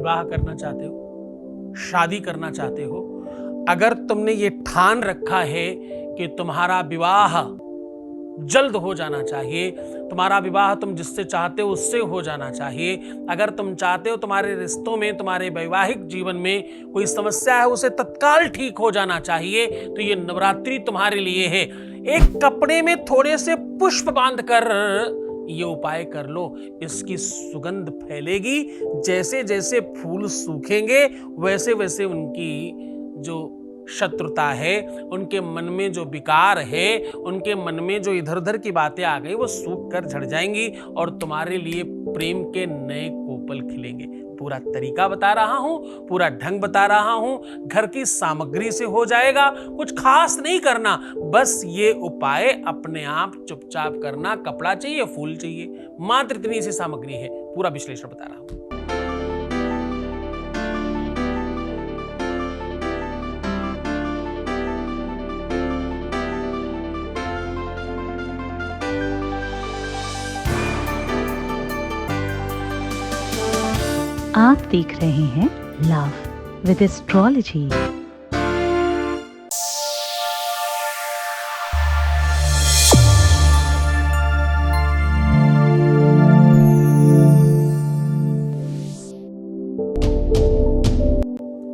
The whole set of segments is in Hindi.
विवाह करना चाहते हो, शादी करना चाहते हो, अगर तुमने ये ठान रखा है कि तुम्हारा विवाह जल्द हो जाना चाहिए, तुम्हारा विवाह तुम जिससे चाहते हो उससे हो जाना चाहिए, अगर तुम चाहते हो तुम्हारे रिश्तों में, तुम्हारे वैवाहिक जीवन में कोई समस्या है उसे तत्काल ठीक हो जाना चाहिए, तो ये नवरात्रि तुम्हारे लिए है। एक कपड़े में थोड़े से पुष्प बांधकर ये उपाय कर लो, इसकी सुगंध फैलेगी। जैसे जैसे फूल सूखेंगे वैसे वैसे उनकी जो शत्रुता है, उनके मन में जो विकार है, उनके मन में जो इधर उधर की बातें आ गई वो सूख कर झड़ जाएंगी और तुम्हारे लिए प्रेम के नए कोपल खिलेंगे। पूरा तरीका बता रहा हूं, पूरा ढंग बता रहा हूं, घर की सामग्री से हो जाएगा, कुछ खास नहीं करना, बस ये उपाय अपने आप चुपचाप करना। कपड़ा चाहिए, फूल चाहिए, मात्र इतनी सी सामग्री है। पूरा विश्लेषण बता रहा हूं। आप देख रहे हैं लव विद एस्ट्रोलॉजी।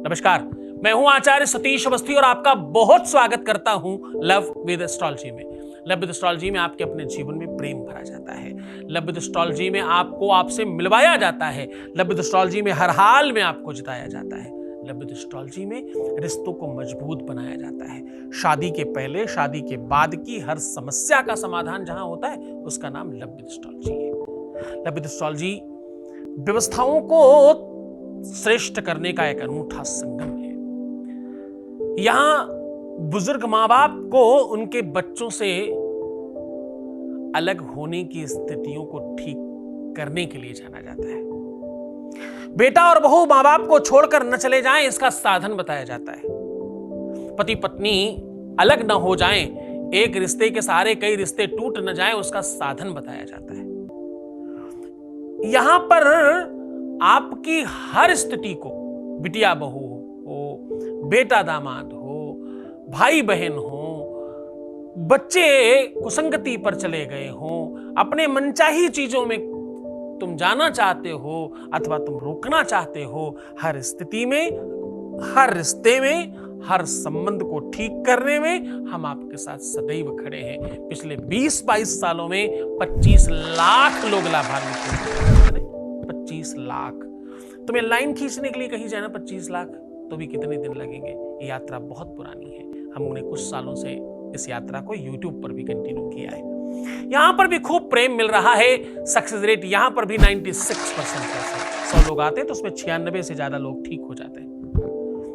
नमस्कार, मैं हूं आचार्य सतीश अवस्थी और आपका बहुत स्वागत करता हूं लव विद एस्ट्रोलॉजी में। लव विद एस्ट्रोलॉजी में आपके अपने जीवन में प्रेम भरा जाता है। लव विद एस्ट्रोलॉजी में आपको आपसे मिलवाया जाता है। लव विद एस्ट्रोलॉजी में हर हाल में आपको जिताया जाता है। लव विद एस्ट्रोलॉजी में रिश्तों को मजबूत बनाया जाता है। शादी के पहले, शादी के बाद की हर समस्या का समाधान जहां होता है उसका नाम लव विद एस्ट्रोलॉजी है। लव विद एस्ट्रोलॉजी व्यवस्थाओं को श्रेष्ठ करने का एक अनूठा संगम है। यहां बुजुर्ग मां बाप को उनके बच्चों से अलग होने की स्थितियों को ठीक करने के लिए जाना जाता है। बेटा और बहू मां बाप को छोड़कर न चले जाएं, इसका साधन बताया जाता है। पति पत्नी अलग न हो जाएं, एक रिश्ते के सहारे कई रिश्ते टूट न जाएं, उसका साधन बताया जाता है। यहां पर आपकी हर स्थिति को, बिटिया बहू हो, बेटा दामाद हो, भाई बहन हो, बच्चे कुसंगति पर चले गए हो, अपने मनचाही चीजों में तुम जाना चाहते हो अथवा तुम रोकना चाहते हो, हर स्थिति में, हर रिश्ते में, हर संबंध को ठीक करने में हम आपके साथ सदैव खड़े हैं। पिछले 20-22 सालों में 25 लाख लोग लाभान्वित हुए। 25 लाख। तुम्हें लाइन खींचने के लिए कहीं जाना 25 लाख तो भी कितने दिन लगेंगे? ये यात्रा बहुत पुरानी है। हमने कुछ सालों से इस यात्रा को YouTube पर भी कंटिन्यू किया है। यहां पर भी खूब प्रेम मिल रहा है। सक्सेस रेट यहां पर भी 96% है। 100 लोग आते हैं तो उसमें 96 से ज्यादा लोग ठीक हो जाते हैं।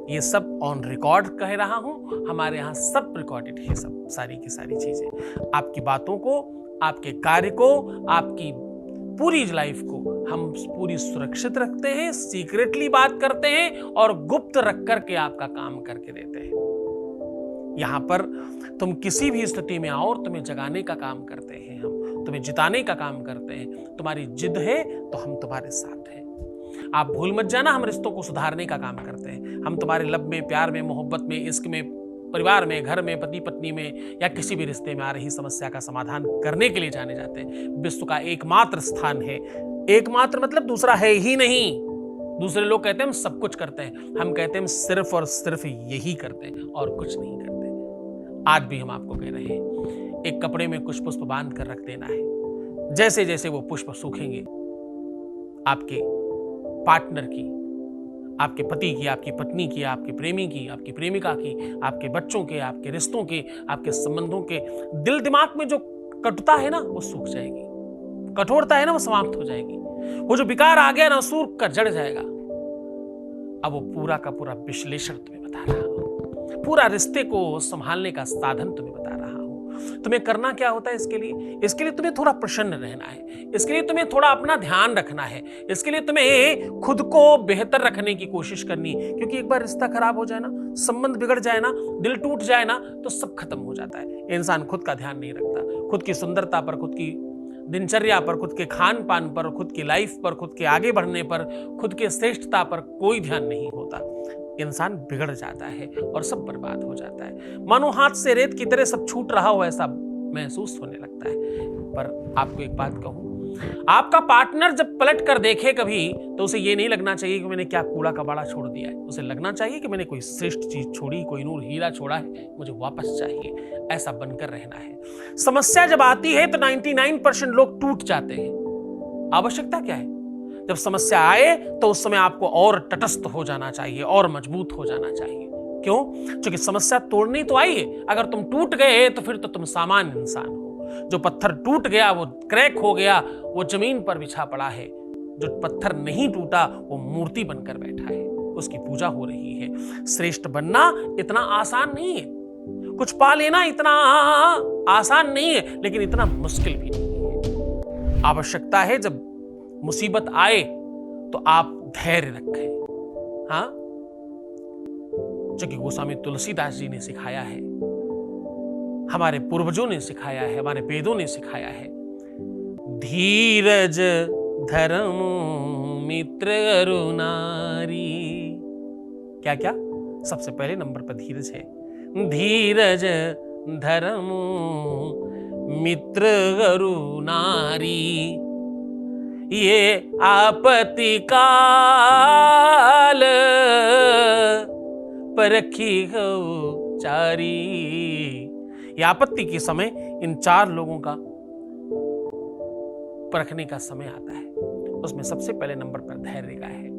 ये सब ऑन रिकॉर्ड कह रहा हूं, हमारे यहां सब रिकॉर्डेड है, सब सारी की सारी चीजें। आपकी बातों को, आपके कार्य को, आपकी पूरी लाइफ को हम पूरी सुरक्षित रखते हैं, सीक्रेटली बात करते हैं और गुप्त रख करके आपका काम करके देते हैं। यहां पर तुम किसी भी स्थिति में आओ और तुम्हें जगाने का काम करते हैं, हम तुम्हें जिताने का काम करते हैं। तुम्हारी जिद है तो हम तुम्हारे साथ हैं। आप भूल मत जाना, हम रिश्तों को सुधारने का काम करते हैं। हम तुम्हारे लब में, प्यार में, मोहब्बत में, इश्क में, परिवार में, घर में, पति पत्नी में या किसी भी रिश्ते में आ रही समस्या का समाधान करने के लिए जाने जाते हैं। विश्व का एकमात्र स्थान है, एकमात्र मतलब दूसरा है ही नहीं। दूसरे लोग कहते हैं हम सब कुछ करते हैं, हम कहते हैं हम सिर्फ और सिर्फ यही करते हैं और कुछ नहीं करते। आज भी हम आपको कह रहे हैं, एक कपड़े में कुछ पुष्प बांध कर रख देना है। जैसे जैसे वो पुष्प सूखेंगे, आपके पार्टनर की, आपके पति की, आपकी पत्नी की, आपके प्रेमी की, आपकी प्रेमिका की, आपके बच्चों के, आपके रिश्तों के, आपके संबंधों के दिल दिमाग में जो कटुता है ना वो सूख जाएगी, कठोरता है ना वो समाप्त हो जाएगी, वो जो विकार आ गया ना सूख कर जड़ जाएगा। अब वो पूरा का पूरा विश्लेषण तुम्हें बता रहा हूं, पूरा रिश्ते को संभालने का साधन तुम्हें बता रहा हूं। तुम्हें करना क्या होता है इसके लिए? इसके लिए तुम्हें थोड़ा प्रसन्न रहना है, इसके लिए तुम्हें थोड़ा अपना ध्यान रखना है, इसके लिए तुम्हें खुद को बेहतर रखने की कोशिश करनी है। क्योंकि एक बार रिश्ता खराब हो जाए ना, संबंध बिगड़ जाए ना, दिल टूट जाए ना, तो सब खत्म हो जाता है। इंसान खुद का ध्यान नहीं रखता, खुद की सुंदरता पर, खुद की दिनचर्या पर, खुद के खान पान पर, खुद की लाइफ पर, खुद के आगे बढ़ने पर, खुद के श्रेष्ठता पर कोई ध्यान नहीं होता, इंसान बिगड़ जाता है और सब बर्बाद हो जाता है। मानो हाथ से रेत की तरह सब छूट रहा हो ऐसा महसूस होने लगता है। पर आपको एक बात कहूं, आपका पार्टनर जब पलट कर देखे कभी, तो उसे ये नहीं लगना चाहिए कि मैंने क्या कूड़ा कबाड़ा छोड़ दिया है। उसे लगना चाहिए कि मैंने कोई श्रेष्ठ चीज छोड़ी, कोई नूर हीरा छोड़ा है, मुझे वापस चाहिए। ऐसा बनकर रहना है। समस्या जब आती है तो 99% लोग टूट जाते हैं। आवश्यकता क्या है? जब समस्या आए तो उस समय आपको और तटस्थ हो जाना चाहिए और मजबूत हो जाना चाहिए। क्यों? क्योंकि समस्या तोड़नी तो आई है। अगर तुम टूट गए तो फिर तो तुम सामान्य इंसान हो। जो पत्थर टूट गया, वो क्रैक हो गया, वो जमीन पर बिछा पड़ा है। जो पत्थर नहीं टूटा वो मूर्ति बनकर बैठा है, उसकी पूजा हो रही है। श्रेष्ठ बनना इतना आसान नहीं है, कुछ पा लेना इतना आसान नहीं है, लेकिन इतना मुश्किल भी नहीं है। आवश्यकता है जब मुसीबत आए तो आप धैर्य रखें। हाँ, क्योंकि गोस्वामी तुलसीदास जी ने सिखाया है, हमारे पूर्वजों ने सिखाया है, हमारे वेदों ने सिखाया है, धीरज धर्म मित्र अरुणारी। क्या क्या? सबसे पहले नंबर पर धीरज है। धीरज धर्म मित्र अरुणारी, ये आपत्ति काल परखी हो चारी। ये आपत्ति के समय इन चार लोगों का परखने का समय आता है। उसमें सबसे पहले नंबर पर धैर्य का है।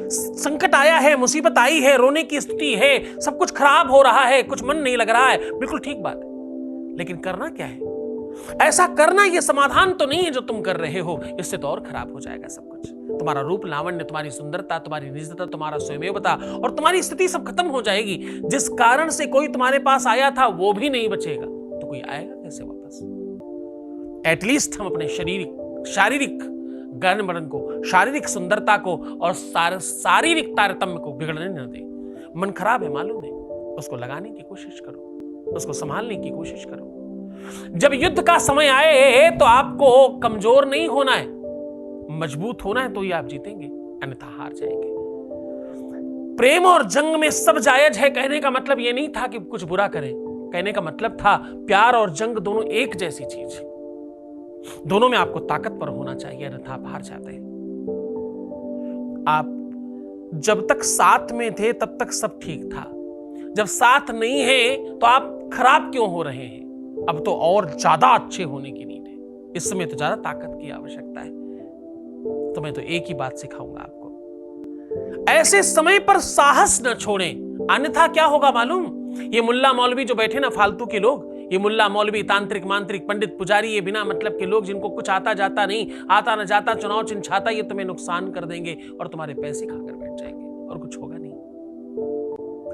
संकट आया है, मुसीबत आई है, रोने की स्थिति है, सब कुछ खराब हो रहा है, कुछ मन नहीं लग रहा है, बिल्कुल ठीक बात है, लेकिन करना क्या है? ऐसा करना ये समाधान तो नहीं है जो तुम कर रहे हो, इससे तो और खराब हो जाएगा सब कुछ। तुम्हारा रूप लावण्य, तुम्हारी सुंदरता, तुम्हारी निजता, तुम्हारा स्वयंवता और तुम्हारी स्थिति सब खत्म हो जाएगी। जिस कारण से कोई तुम्हारे पास आया था वो भी नहीं बचेगा, तो कोई आएगा कैसे वापस? एटलीस्ट हम अपने शारीरिक ज्ञान मरण को, शारीरिक सुंदरता को और शारीरिक तारतम्य को बिगड़ने न दें। मन खराब है मालूम है, उसको लगाने की कोशिश करो, उसको संभालने की कोशिश करो। जब युद्ध का समय आए तो आपको कमजोर नहीं होना है, मजबूत होना है, तो ही आप जीतेंगे, अन्यथा हार जाएंगे। प्रेम और जंग में सब जायज है कहने का मतलब यह नहीं था कि कुछ बुरा करें। कहने का मतलब था प्यार और जंग दोनों एक जैसी चीज, दोनों में आपको ताकतवर होना चाहिए, अन्यथा आप हार जाते हैं। आप जब तक साथ में थे तब तक सब ठीक था, जब साथ नहीं है तो आप खराब क्यों हो रहे हैं? अब तो और ज्यादा अच्छे होने की नीड है, इस समय तो ज्यादा ताकत की आवश्यकता है। तो मैं तो एक ही बात सिखाऊंगा आपको, ऐसे समय पर साहस न छोड़ें, अन्यथा क्या होगा मालूम? ये मुल्ला मौलवी जो बैठे ना फालतू के लोग, ये मुल्ला मौलवी, तांत्रिक, मांत्रिक, पंडित, पुजारी, ये बिना मतलब के लोग जिनको कुछ आता जाता नहीं, आता न जाता चुनाव चिन्ह छाता, ये तुम्हें नुकसान कर देंगे और तुम्हारे पैसे खाकर बैठ जाएंगे और कुछ होगा नहीं।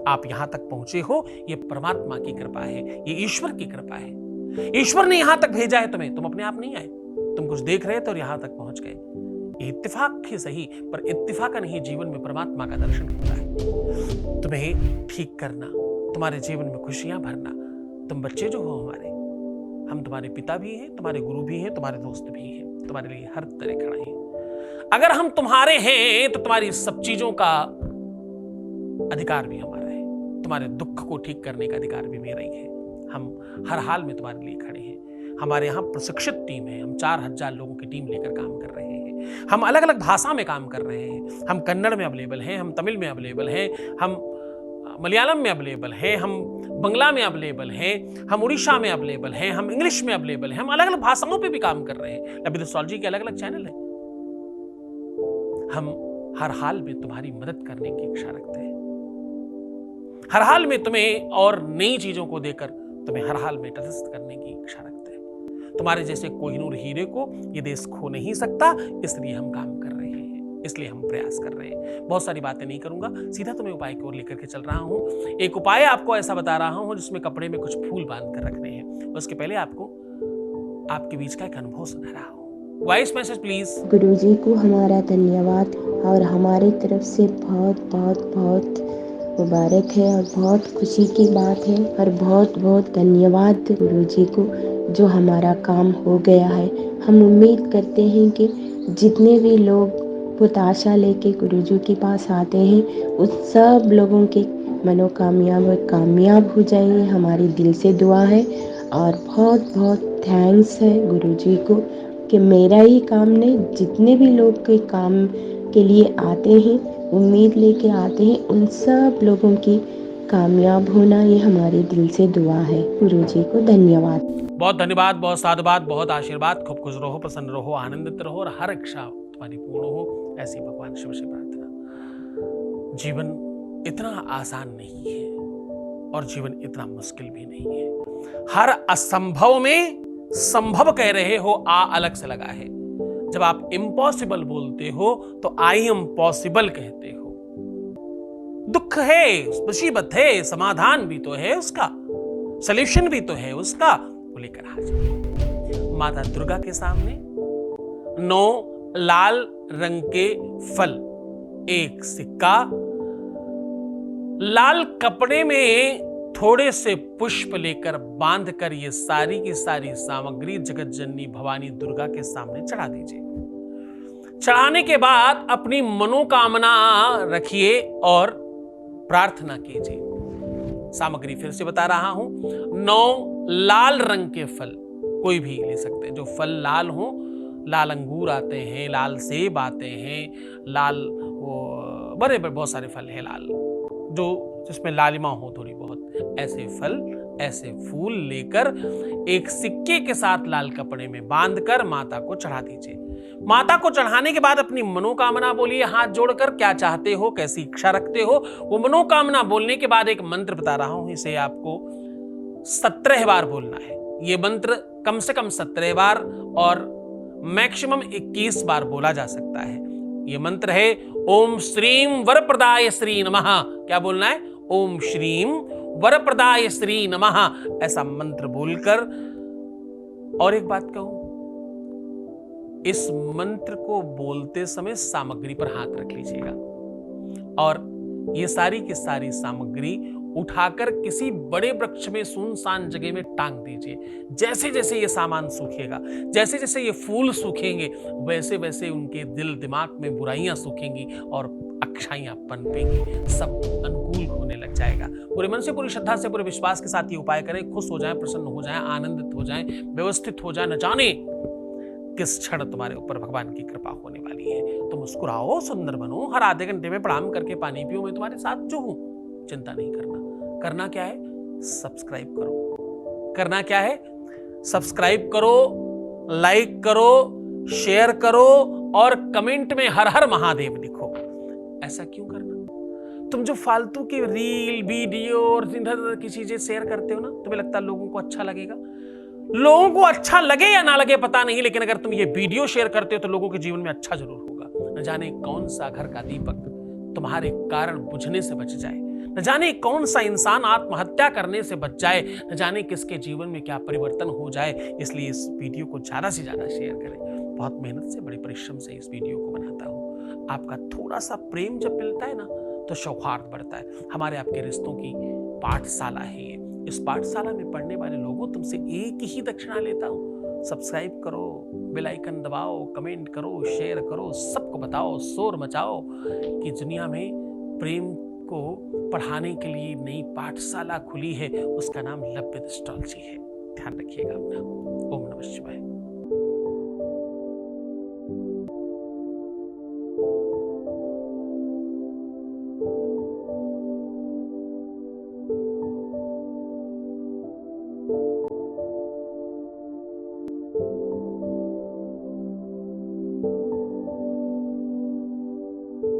आप यहां तक पहुंचे हो, ये परमात्मा की कृपा है, ये ईश्वर की कृपा है। ईश्वर ने यहां तक भेजा है तुम्हें, तुम अपने आप नहीं आए, तुम कुछ देख रहे थे और यहां तक पहुंच गए। ये इत्तेफाक ही सही, पर इत्तेफाक नहीं, जीवन में परमात्मा का दर्शन होता है। तुम्हें ठीक करना, तुम्हारे जीवन में खुशियां भरना। तुम बच्चे जो हो हमारे, हम तुम्हारे पिता भी हैं, तुम्हारे गुरु भी हैं, तुम्हारे दोस्त भी हैं, तुम्हारे लिए हर तरह खड़े हैं। अगर हम तुम्हारे हैं तो तुम्हारी सब चीजों का अधिकार भी हमारा है, तुम्हारे दुख को ठीक करने का अधिकार भी मेरा ही है। हम हर हाल में तुम्हारे लिए खड़े हैं। हमारे यहाँ प्रशिक्षित टीम है, हम 4000 लोगों की टीम लेकर काम कर रहे हैं। हम अलग अलग भाषा में काम कर रहे हैं। हम कन्नड़ में अवेलेबल हैं, हम तमिल में अवेलेबल हैं, हम मलयालम में अवेलेबल हैं, हम बंगला में अवेलेबल हैं, हम उड़ीसा में अवेलेबल हैं, हम इंग्लिश में अवेलेबल हैं, हम अलग अलग भाषाओं पे भी काम कर रहे हैं। लविद एस्ट्रोलॉजी के अलग अलग चैनल हैं। हम हर हाल में तुम्हारी मदद करने की इच्छा रखते हैं, हर हाल में तुम्हें और नई चीजों को देकर तुम्हें हर हाल में तटस्थ करने की इच्छा रखते हैं। तुम्हारे जैसे कोहिनूर हीरे को ये देश खो नहीं सकता, इसलिए हम काम कर रहे हैं, इसलिए हम प्रयास कर रहे हैं। बहुत सारी बातें नहीं करूंगा, सीधा तुम्हें उपाय की ओर लेकर के चल रहा हूं। एक उपाय आपको ऐसा बता रहा हूं जिसमें कपड़े में कुछ फूल बांध कर रखने हैं। उसके पहले आपको आपके बीच का एक अनुभव सुना रहा हूं। Voice message please. गुरुजी को हमारा धन्यवाद और हमारी तरफ से बहुत बहुत बहुत मुबारक है और बहुत खुशी की बात है और बहुत बहुत धन्यवाद गुरुजी को, जो हमारा काम हो गया है। हम उम्मीद करते हैं कि जितने भी लोग बहुत आशा लेके गुरुजी के पास आते हैं उस सब लोगों के कामयाब हो जाए, हमारी दिल से दुआ है। और बहुत बहुत थैंक्स है गुरुजी को कि मेरा ही काम नहीं, जितने भी लोग के काम के लिए आते हैं, उम्मीद लेके आते हैं, उन सब लोगों की कामयाब होना ये हमारे दिल से दुआ है। गुरुजी को धन्यवाद। बहुत धन्यवाद, बहुत साधुवाद, बहुत आशीर्वाद। खूब खुश रहो, प्रसन्न रहो, आनंदित रहो और हर इच्छा तुम्हारी पूर्ण हो, ऐसी भगवान शिव से प्रार्थना। जीवन इतना आसान नहीं है और जीवन इतना मुश्किल भी नहीं है। हर असंभव में संभव कह रहे हो, आ अलग से लगा है। जब आप इम्पॉसिबल बोलते हो तो आई एम पॉसिबल कहते हो। दुख है, मुसीबत है, समाधान भी तो है उसका, सॉल्यूशन भी तो है उसका, वो लेकर हाजिर माता दुर्गा के सामने 9 लाल रंग के फल, एक सिक्का, लाल कपड़े में थोड़े से पुष्प लेकर बांधकर ये सारी की सारी सामग्री जगत जननी भवानी दुर्गा के सामने चढ़ा दीजिए। चढ़ाने के बाद अपनी मनोकामना रखिए और प्रार्थना कीजिए। सामग्री फिर से बता रहा हूं, 9 लाल रंग के फल, कोई भी ले सकते हैं जो फल लाल हो। लाल अंगूर आते हैं, लाल सेब आते हैं, लाल वो बड़े बहुत सारे फल हैं लाल, जो जिसमें लालिमा हो थोड़ी बहुत, ऐसे फल ऐसे फूल लेकर एक सिक्के के साथ लाल कपड़े में बांधकर माता को चढ़ा दीजिए। माता को चढ़ाने के बाद अपनी मनोकामना बोलिए, हाथ जोड़कर क्या चाहते हो, कैसी इच्छा रखते हो, वो मनोकामना बोलने के बाद एक मंत्र बता रहा हूं, इसे आपको 17 बार बोलना है। ये मंत्र कम से कम 17 बार और मैक्सिमम 21 बार बोला जा सकता है। ये मंत्र है ओम श्रीम वरप्रदाय श्री नमः। क्या बोलना है? ओम श्रीम वरप्रदाय श्री नमः, ऐसा मंत्र बोलकर। और एक बात कहूं, इस मंत्र को बोलते समय सामग्री पर हाथ रख लीजिएगा और ये सारी की सारी सामग्री उठाकर किसी बड़े वृक्ष में सुनसान जगह में टांग दीजिए। जैसे जैसे ये सामान सूखेगा, जैसे जैसे ये फूल सूखेंगे, वैसे वैसे उनके दिल दिमाग में बुराइयां सूखेंगी और अच्छाइयां पनपेंगी, सब अनुकूल होने लग जाएगा। पूरे मन से, पूरी श्रद्धा से, पूरे विश्वास के साथ ये उपाय करें। खुश हो जाएं, प्रसन्न हो जाएं, आनंदित हो जाएं, व्यवस्थित हो जाएं। न जाने किस क्षण तुम्हारे ऊपर भगवान की कृपा होने वाली है। तो मुस्कुराओ, सुंदर बनो, हर आधे घंटे में प्रणाम करके पानी पियो, मैं तुम्हारे साथ जो हूं। चिंता नहीं करना। करना क्या है? सब्सक्राइब करो। करना क्या है? सब्सक्राइब करो, लाइक करो, शेयर करो और कमेंट में हर हर महादेव लिखो। ऐसा क्यों करना? तुम जो फालतू की रील, वीडियो और इधर की चीजें शेयर करते हो ना, तुम्हें लगता है लोगों को अच्छा लगेगा? लोगों को अच्छा लगे या ना लगे पता नहीं, लेकिन अगर तुम ये वीडियो शेयर करते हो तो लोगों के जीवन में अच्छा जरूर होगा। न जाने कौन सा घर का दीपक तुम्हारे कारण बुझने से बच जाए, न जाने कौन सा इंसान आत्महत्या करने से बच जाए, न जाने किसके जीवन में क्या परिवर्तन हो जाए। इसलिए इस वीडियो को ज्यादा से ज्यादा शेयर करें। बहुत मेहनत से, बड़े परिश्रम से इस वीडियो को बनाता हूं। आपका थोड़ा सा प्रेम जब मिलता है ना तो सौहार्द बढ़ता है। हमारे आपके रिश्तों की पाठशाला है ये। इस पाठशाला में पढ़ने वाले लोगों तुमसे एक ही दक्षिणा लेता हूं। सब्सक्राइब करो, बेल आइकन दबाओ, कमेंट करो, शेयर करो, सबको बताओ, शोर मचाओ कि दुनिया में प्रेम को पढ़ाने के लिए नई पाठशाला खुली है। उसका नाम लव विद एस्ट्रोलॉजी है। ध्यान रखिएगा अपना। ओम नमः शिवाय।